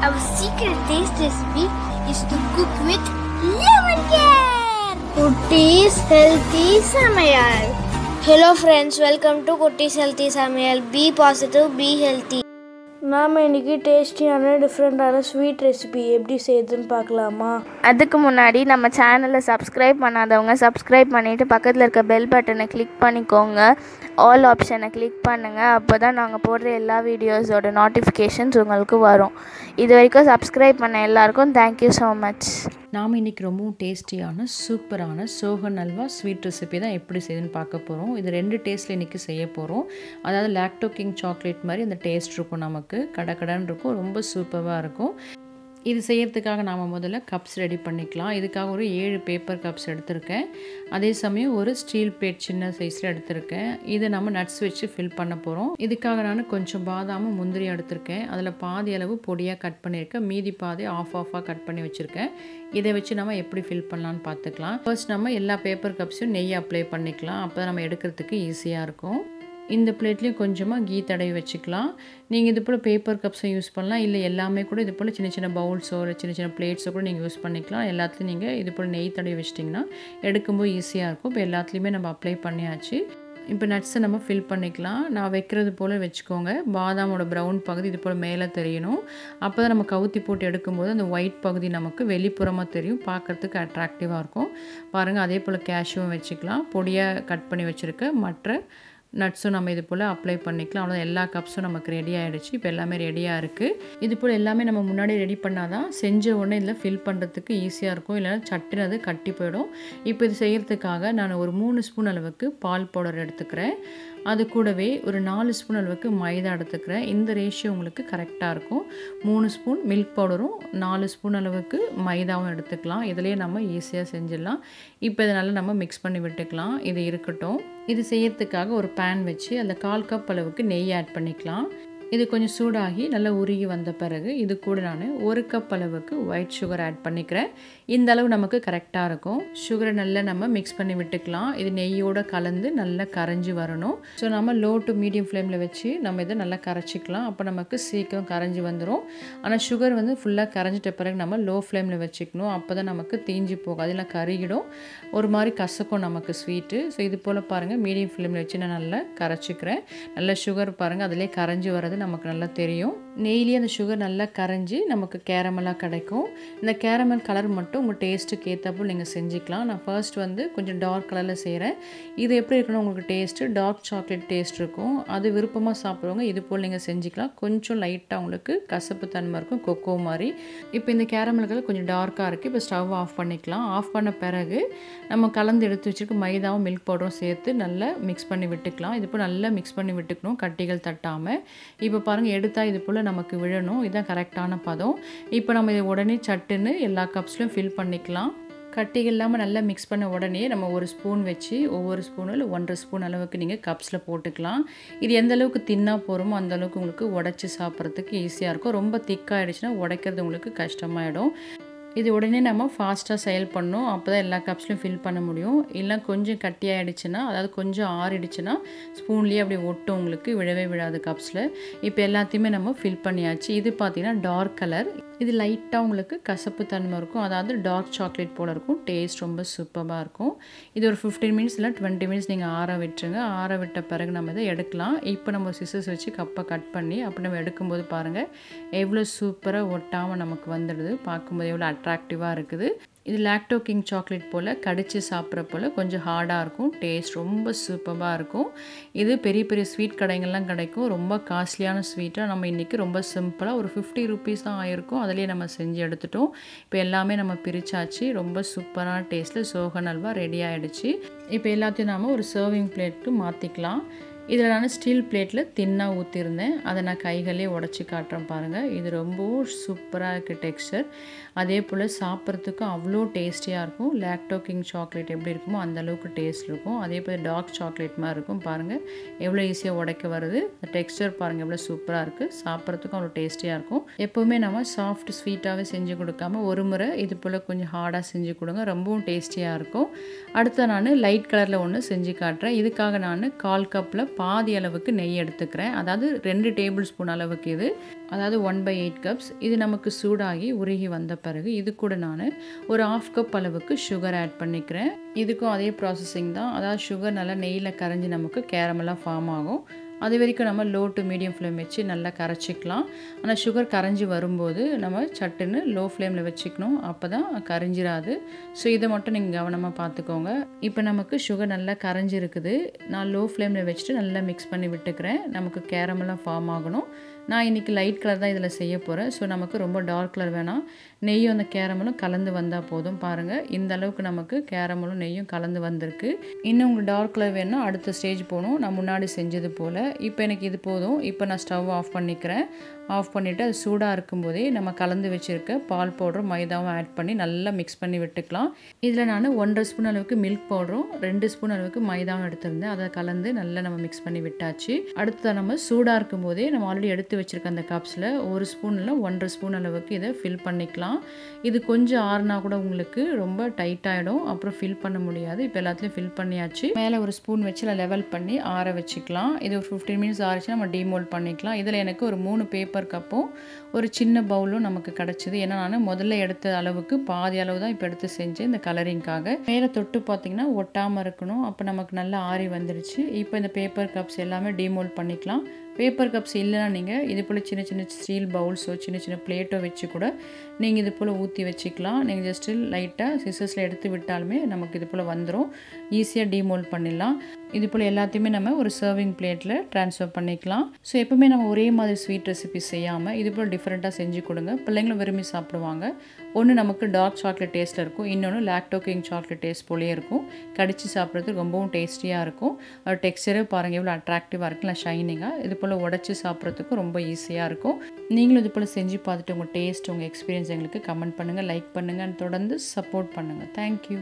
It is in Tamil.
Our secret taste recipe is to cook with lemon care. Kutti's Healthy Samayal. Hello friends, welcome to Kutti's Healthy Samayal. Be positive, be healthy. நாம் இன்றைக்கி டேஸ்டியான டிஃப்ரெண்ட்டான ஸ்வீட் ரெசிபி எப்படி செய்யுதுன்னு பார்க்கலாமா? அதுக்கு முன்னாடி நம்ம சேனலை சப்ஸ்கிரைப் பண்ணாதவங்க சப்ஸ்கிரைப் பண்ணிவிட்டு பக்கத்தில் இருக்க பெல் பட்டனை கிளிக் பண்ணிக்கோங்க. ஆல் ஆப்ஷனை கிளிக் பண்ணுங்கள். அப்போ தான் நாங்கள் போடுற எல்லா வீடியோஸோட நோட்டிஃபிகேஷன்ஸ் உங்களுக்கு வரும். இது வரைக்கும் சப்ஸ்கிரைப் பண்ண எல்லாருக்கும் தேங்க்யூ ஸோ மச். நாம் இன்றைக்கி ரொம்பவும் டேஸ்டியான சூப்பரான சோஹன் ஹல்வா ஸ்வீட் ரெசிபி தான் எப்படி செய்யுதுன்னு பார்க்க போகிறோம். இது 2 டேஸ்ட்டில் இன்றைக்கி செய்ய போகிறோம். அதாவது லாக்டோ கிங் சாக்லேட் மாதிரி அந்த டேஸ்ட் இருக்கும், நமக்கு கடன்னு இருக்கும், ரொம்ப சூப்பராக இருக்கும். இது செய்கிறதுக்காக நாம் முதல்ல கப்ஸ் ரெடி பண்ணிக்கலாம். இதுக்காக ஒரு 7 பேப்பர் கப்ஸ் எடுத்திருக்கேன். அதே சமயம் ஒரு ஸ்டீல் பிளேட் சின்ன சைஸில் எடுத்திருக்கேன். இதை நம்ம நட்ஸ் வச்சு ஃபில் பண்ண போகிறோம். இதுக்காக நான் கொஞ்சம் பாதாமும் முந்திரி எடுத்திருக்கேன். அதில் பாதி அளவு பொடியாக கட் பண்ணியிருக்கேன், மீதி பாதி ஆஃபாக கட் பண்ணி வச்சுருக்கேன். இதை வச்சு நம்ம எப்படி ஃபில் பண்ணலான்னு பார்த்துக்கலாம். ஃபர்ஸ்ட் நம்ம எல்லா பேப்பர் கப்ஸையும் நெய் அப்ளை பண்ணிக்கலாம். அப்போ தான் நம்ம எடுக்கிறதுக்கு ஈஸியாக இருக்கும். இந்த பிளேட்லேயும் கொஞ்சமாக கீ தடவி வச்சுக்கலாம். நீங்கள் இது போல் பேப்பர் கப்ஸை யூஸ் பண்ணலாம், இல்லை எல்லாமே கூட இது போல் சின்ன சின்ன பவுல்ஸோ இல்லை சின்ன சின்ன பிளேட்ஸோ கூட நீங்கள் யூஸ் பண்ணிக்கலாம். எல்லாத்துலேயும் நீங்கள் இது போல் நெய் தடவி வச்சிட்டிங்கன்னா எடுக்கும்போது ஈஸியாக இருக்கும். இப்போ எல்லாத்துலேயுமே நம்ம அப்ளை பண்ணியாச்சு. இப்போ நட்ஸை நம்ம ஃபில் பண்ணிக்கலாம். நான் வைக்கிறது போல் வச்சுக்கோங்க. பாதாமோட ப்ரௌன் பகுதி இது போல் மேலே தெரியணும். அப்போ தான் நம்ம கவுத்தி போட்டு எடுக்கும்போது அந்த ஒயிட் பகுதி நமக்கு வெளிப்புறமாக தெரியும், பார்க்குறதுக்கு அட்ராக்டிவாக இருக்கும். பாருங்கள், அதே போல் கேஷ்யூவும் வச்சுக்கலாம். பொடியாக கட் பண்ணி வச்சுருக்க மற்ற நட்ஸும் நம்ம இது போல் அப்ளை பண்ணிக்கலாம். அவ்வளோ எல்லா கப்ஸும் நமக்கு ரெடி ஆகிடுச்சு. இப்போ எல்லாமே ரெடியாக இருக்குது. இது போல் எல்லாமே நம்ம முன்னாடி ரெடி பண்ணால் தான் செஞ்ச உடனே இதில் ஃபில் பண்ணுறதுக்கு ஈஸியாக இருக்கும், இல்லைனா சட்டுன்னு அது கட்டி போயிடும். இப்போ இது செய்கிறதுக்காக நான் ஒரு 3 ஸ்பூன் அளவுக்கு பால் பவுடர் எடுத்துக்கிறேன். அது கூடவே ஒரு 4 ஸ்பூன் அளவுக்கு மைதா எடுத்துக்கிறேன். இந்த ரேஷியோ உங்களுக்கு கரெக்டாக இருக்கும். 3 ஸ்பூன் மில்க் பவுடரும் 4 ஸ்பூன் அளவுக்கு மைதாவும் எடுத்துக்கலாம். இதிலேயே நம்ம ஈஸியாக செஞ்சிடலாம். இப்போ இதை நல்லா நம்ம மிக்ஸ் பண்ணி விட்டுக்கலாம். இது இருக்கட்டும். இது செய்யறதுக்காக ஒரு பேன் வச்சு அதில் 1/4 கப் அளவுக்கு நெய் ஆட் பண்ணிக்கலாம். இது கொஞ்சம் சூடாகி நல்லா உருகி வந்த பிறகு இது கூட நான் 1 கப் அளவுக்கு ஒயிட் சுகர் ஆட் பண்ணிக்கிறேன். இந்த அளவு நமக்கு கரெக்டாக இருக்கும். சுகரை நல்லா நம்ம மிக்ஸ் பண்ணி விட்டுக்கலாம். இது நெய்யோடு கலந்து நல்லா கரைஞ்சி வரணும். ஸோ நம்ம லோ டு மீடியம் ஃப்ளேமில் வச்சு நம்ம இதை நல்லா கரைச்சிக்கலாம். அப்போ நமக்கு சீக்கிரம் கரைஞ்சி வந்துடும். ஆனால் சுகர் வந்து ஃபுல்லாக கரைஞ்சிட்ட பிறகு நம்ம லோ ஃப்ளேமில் வச்சுக்கணும். அப்போ தான் நமக்கு தீஞ்சி போகும், அதெல்லாம் கருகிடும், ஒரு மாதிரி கசக்கும் நமக்கு ஸ்வீட்டு. ஸோ இது போல் பாருங்கள், மீடியம் ஃப்ளேமில் வச்சு நான் நல்லா கரைச்சிக்கிறேன். நல்லா சுகர் பாருங்கள் அதிலே கரைஞ்சி வர்றது நமக்கு நல்லா தெரியும். நெய்லேயே அந்த சுகர் நல்லா கரைஞ்சி நமக்கு கேரமலாக கிடைக்கும். இந்த கேரமல் கலர் மட்டும் உங்கள் டேஸ்ட்டுக்கு ஏற்றப்போ நீங்கள் செஞ்சுக்கலாம். நான் ஃபர்ஸ்ட் வந்து கொஞ்சம் டார்க் கலரில் செய்கிறேன். இது எப்படி இருக்கணும், உங்களுக்கு டேஸ்ட்டு டார்க் சாக்லேட் டேஸ்ட் இருக்கும். அது விருப்பமாக சாப்பிடுவாங்க, இது போல் நீங்கள் செஞ்சுக்கலாம். கொஞ்சம் லைட்டாக உங்களுக்கு கசப்பு தன்மை இருக்கும், கொக்கோ மாதிரி. இப்போ இந்த கேரமல் கலர் கொஞ்சம் டார்க்காக இருக்குது. இப்போ ஸ்டவ் ஆஃப் பண்ணிக்கலாம். ஆஃப் பண்ண பிறகு நம்ம கலந்து எடுத்து வச்சுருக்க மைதாவும் மில்க் பவுடரும் சேர்த்து நல்லா மிக்ஸ் பண்ணி விட்டுக்கலாம். இது போல் நல்லா மிக்ஸ் பண்ணி விட்டுக்கணும், கட்டிகள் தட்டாமல். இப்போ பாருங்கள், எடுத்தால் இது போல் நமக்கு விழணும். இதுதான் கரெக்டான பதம். இப்போ நம்ம இதை உடனே சட்டுன்னு எல்லா கப்ஸ்லையும் ஃபில் பண்ணிக்கலாம். கட்டிகள் இல்லாமல் நல்லா மிக்ஸ் பண்ண உடனே நம்ம ஒரு ஸ்பூன் வச்சு ஒவ்வொரு ஸ்பூனும் இல்லை 1.5 ஸ்பூன் அளவுக்கு நீங்கள் கப்ஸில் போட்டுக்கலாம். இது எந்த அளவுக்கு தின்னாக போகிறோமோ அந்த அளவுக்கு உங்களுக்கு உடைச்சி சாப்பிட்றதுக்கு ஈஸியாக இருக்கும். ரொம்ப திக்காகிடுச்சுன்னா உடைக்கிறது உங்களுக்கு கஷ்டமாயிடும். இது உடனே நம்ம ஃபாஸ்ட்டாக செயல் பண்ணணும். அப்போ தான் எல்லா கப்ஸ்லையும் ஃபில் பண்ண முடியும். இல்லை கொஞ்சம் கட்டியாகிடுச்சுன்னா, அதாவது கொஞ்சம் ஆறிடுச்சுன்னா ஸ்பூன்லேயே அப்படி ஒட்டும், உங்களுக்கு விழவே விழாது கப்ஸில். இப்போ எல்லாத்தையுமே நம்ம ஃபில் பண்ணியாச்சு. இது பார்த்திங்கன்னா டார்க் கலர். இது லைட்டாக உங்களுக்கு கசப்பு தன்மை இருக்கும், அதாவது டார்க் சாக்லேட் போல் இருக்கும். டேஸ்ட் ரொம்ப சூப்பராக இருக்கும். இது ஒரு 15 மினிட்ஸ் இல்லை 20 மினிட்ஸ் நீங்கள் ஆற விட்டுருங்க. ஆற விட்ட பிறகு நம்ம இதை எடுக்கலாம். இப்போ நம்ம சிசர்ஸ் வச்சு கப்பை கட் பண்ணி அப்படி நம்ம எடுக்கும்போது பாருங்கள் எவ்வளோ சூப்பராக ஒட்டாமல் நமக்கு வந்துடுது. பார்க்கும்போது எவ்வளோ அட்ராக்டிவாக இருக்குது. இது லாக்டோ கிங் சாக்லேட் போல் கடித்து சாப்பிட்ற போல் கொஞ்சம் ஹார்டாக இருக்கும். டேஸ்ட் ரொம்ப சூப்பராக இருக்கும். இது பெரிய பெரிய ஸ்வீட் கடைகள்லாம் கிடைக்கும். ரொம்ப காஸ்ட்லியான ஸ்வீட்டாக நம்ம இன்றைக்கி ரொம்ப சிம்பிளாக ஒரு 50 ருபீஸ் தான் ஆகிருக்கும். அதிலே நம்ம செஞ்சு எடுத்துட்டோம். இப்போ எல்லாமே நம்ம பிரித்தாச்சு. ரொம்ப சூப்பரான டேஸ்ட்டில் சோஹன் ஹல்வா ரெடி ஆகிடுச்சு. இப்போ எல்லாத்தையும் நாம் ஒரு சர்விங் பிளேட்டுக்கு மாற்றிக்கலாம். இதில் நான் ஸ்டீல் பிளேட்டில் தின்னாக ஊற்றிருந்தேன். அதை நான் கைகளே உடச்சி காட்டுறேன் பாருங்கள். இது ரொம்பவும் சூப்பராக இருக்குது டெக்ஸ்சர். அதே போல் சாப்பிட்றதுக்கும் அவ்வளோ டேஸ்டியாக இருக்கும். லாக்டோ கிங் சாக்லேட் எப்படி இருக்குமோ அந்தளவுக்கு டேஸ்ட் இருக்கும். அதே போல் டார்க் சாக்லேட் மாதிரி இருக்கும். பாருங்கள் எவ்வளோ ஈஸியாக உடைக்க வருது. டெக்ஸ்சர் பாருங்கள் எவ்வளோ சூப்பராக இருக்குது. சாப்பிட்றதுக்கும் அவ்வளோ டேஸ்டியாக இருக்கும். எப்போவுமே நம்ம சாஃப்ட் ஸ்வீட்டாகவே செஞ்சு கொடுக்காம ஒரு முறை இது போல் கொஞ்சம் ஹார்டாக செஞ்சு கொடுங்க, ரொம்பவும் டேஸ்டியாக இருக்கும். அடுத்து நான் லைட் கலரில் ஒன்று செஞ்சு காட்டுறேன். இதுக்காக நான் 1/4 கப்பில் பாதி அளவுக்கு நெய் எடுத்துக்கிறேன். அதாவது 2 டேபிள் ஸ்பூன் அளவுக்கு இது, அதாவது 1/8 கப்ஸ். இது நமக்கு சூடாகி உருகி வந்த பிறகு இது கூட நான் ஒரு 1/2 கப் அளவுக்கு சுகர் ஆட் பண்ணிக்கிறேன். இதுக்கும் அதே ப்ராசஸிங் தான். அதாவது சுகர் நல்லா நெய்யில் கரைஞ்சி நமக்கு கேரமெல்லாம் ஃபார்ம் ஆகும். அது வரைக்கும் நம்ம லோ டு மீடியம் ஃப்ளேம் வச்சு நல்லா கரைச்சிக்கலாம். ஆனால் சுகர் கரைஞ்சி வரும்போது நம்ம சட்டுன்னு லோ ஃப்ளேமில் வச்சுக்கணும், அப்போ தான் கரைஞ்சிராது. ஸோ இதை மட்டும் நீங்கள் கவனமாக பார்த்துக்கோங்க. இப்போ நமக்கு சுகர் நல்லா கரைஞ்சி இருக்குது. நான் லோ ஃப்ளேமில் வச்சுட்டு நல்லா மிக்ஸ் பண்ணி விட்டுக்கிறேன். நமக்கு கேரமெல்லாம் ஃபார்ம் ஆகணும். நான் இன்றைக்கி லைட் கலர் தான் இதில் செய்ய போகிறேன். ஸோ நமக்கு ரொம்ப டார்க் கலர் வேணாம். நெய்யும் அந்த கேரமலும் கலந்து வந்தால் போதும். பாருங்கள், இந்த அளவுக்கு நமக்கு கேரமலும் நெய்யும் கலந்து வந்திருக்கு. இன்னும் உங்களுக்கு டார்க் கலர் வேணும்னா அடுத்த ஸ்டேஜ் போகணும், நான் முன்னாடி செஞ்சது போல். இப்போ எனக்கு இது போதும். இப்போ நான் ஸ்டவ் ஆஃப் பண்ணிக்கிறேன். ஆஃப் பண்ணிவிட்டு அது சூடாக இருக்கும்போதே நம்ம கலந்து வச்சுருக்க பால் பவுடரும் மைதாவும் ஆட் பண்ணி நல்லா மிக்ஸ் பண்ணி விட்டுக்கலாம். இதில் நான் 1.5 ஸ்பூன் அளவுக்கு மில்க் பவுடரும் 2 ஸ்பூன் அளவுக்கு மைதாவும் எடுத்திருந்தேன். அதை கலந்து நல்லா நம்ம மிக்ஸ் பண்ணி விட்டாச்சு. அடுத்து நம்ம சூடாக இருக்கும்போதே நம்ம ஆல்ரெடி எடுத்து வச்சுருக்க அந்த கப்ஸில் 1 ஸ்பூன் இல்லை 1.5 ஸ்பூன் அளவுக்கு இதை ஃபில் பண்ணிக்கலாம். இது கொஞ்சம் ஆறுனா கூட உங்களுக்கு ரொம்ப டைட் ஆகிடும், அப்புறம் ஃபில் பண்ண முடியாது. இப்போ எல்லாத்துலேயும் ஃபில் பண்ணியாச்சு. மேலே ஒரு ஸ்பூன் வச்சு லெவல் பண்ணி ஆற வச்சுக்கலாம். இது ஒரு 15 மினிட்ஸ் ஆறிச்சு நம்ம டீமோல்ட் பண்ணிக்கலாம். இதில் எனக்கு ஒரு 3 பேப்பர் கப்பும் ஒரு சின்ன பவுலும் நமக்கு கிடச்சிது. ஏன்னா நான் முதல்ல எடுத்த அளவுக்கு பாதி அளவு தான் இப்போ எடுத்து செஞ்சேன் இந்த கலரிங்காக. மேலே தொட்டு பார்த்தீங்கன்னா ஒட்டாமல் இருக்கணும். அப்போ நமக்கு நல்லா ஆறி வந்துருச்சு. இப்போ இந்த பேப்பர் கப்ஸ் எல்லாமே டீமோல்ட் பண்ணிக்கலாம். பேப்பர் கப்ஸ் இல்லைனா நீங்கள் இது போல் சின்ன சின்ன ஸ்டீல் பவுல்ஸோ சின்ன சின்ன பிளேட்டோ வச்சு கூட நீங்கள் இது போல் ஊற்றி வச்சுக்கலாம். நீங்கள் ஜஸ்ட்டு லைட்டாக சிசர்ஸில் எடுத்து விட்டாலுமே நமக்கு இது போல் வந்துடும். ஈஸியாக டீமோல்ட் பண்ணிடலாம். இது போல் எல்லாத்தையுமே நம்ம ஒரு சர்விங் பிளேட்டில் ட்ரான்ஸ்ஃபர் பண்ணிக்கலாம். ஸோ எப்பவுமே நம்ம ஒரே மாதிரி ஸ்வீட் ரெசிபி செய்யாமல் இது போல் டிஃப்ரெண்ட்டாக செஞ்சு கொடுங்க. பிள்ளைங்களும் விரும்பி சாப்பிடுவாங்க. ஒன்று நமக்கு டார்க் சாக்லேட் டேஸ்ட்டில் இருக்கும், இன்னொன்று லாக்டோ கிங் சாக்லேட் டேஸ்ட் போலே இருக்கும். கடிச்சு சாப்பிட்றதுக்கு ரொம்பவும் டேஸ்டியாக இருக்கும். டெக்ஸ்சரே பாருங்கள் எவ்வளோ அட்ராக்டிவாக இருக்குல்ல, ஷைனிங்காக. இது போல் உடச்சி சாப்பிட்றதுக்கும் ரொம்ப ஈஸியாக இருக்கும். நீங்களும் இது போல் செஞ்சு பார்த்துட்டு உங்கள் டேஸ்ட், உங்கள் எக்ஸ்பீரியன்ஸ் எங்களுக்கு கமெண்ட் பண்ணுங்கள், லைக் பண்ணுங்கள், தொடர்ந்து சப்போர்ட் பண்ணுங்கள். தேங்க்யூ.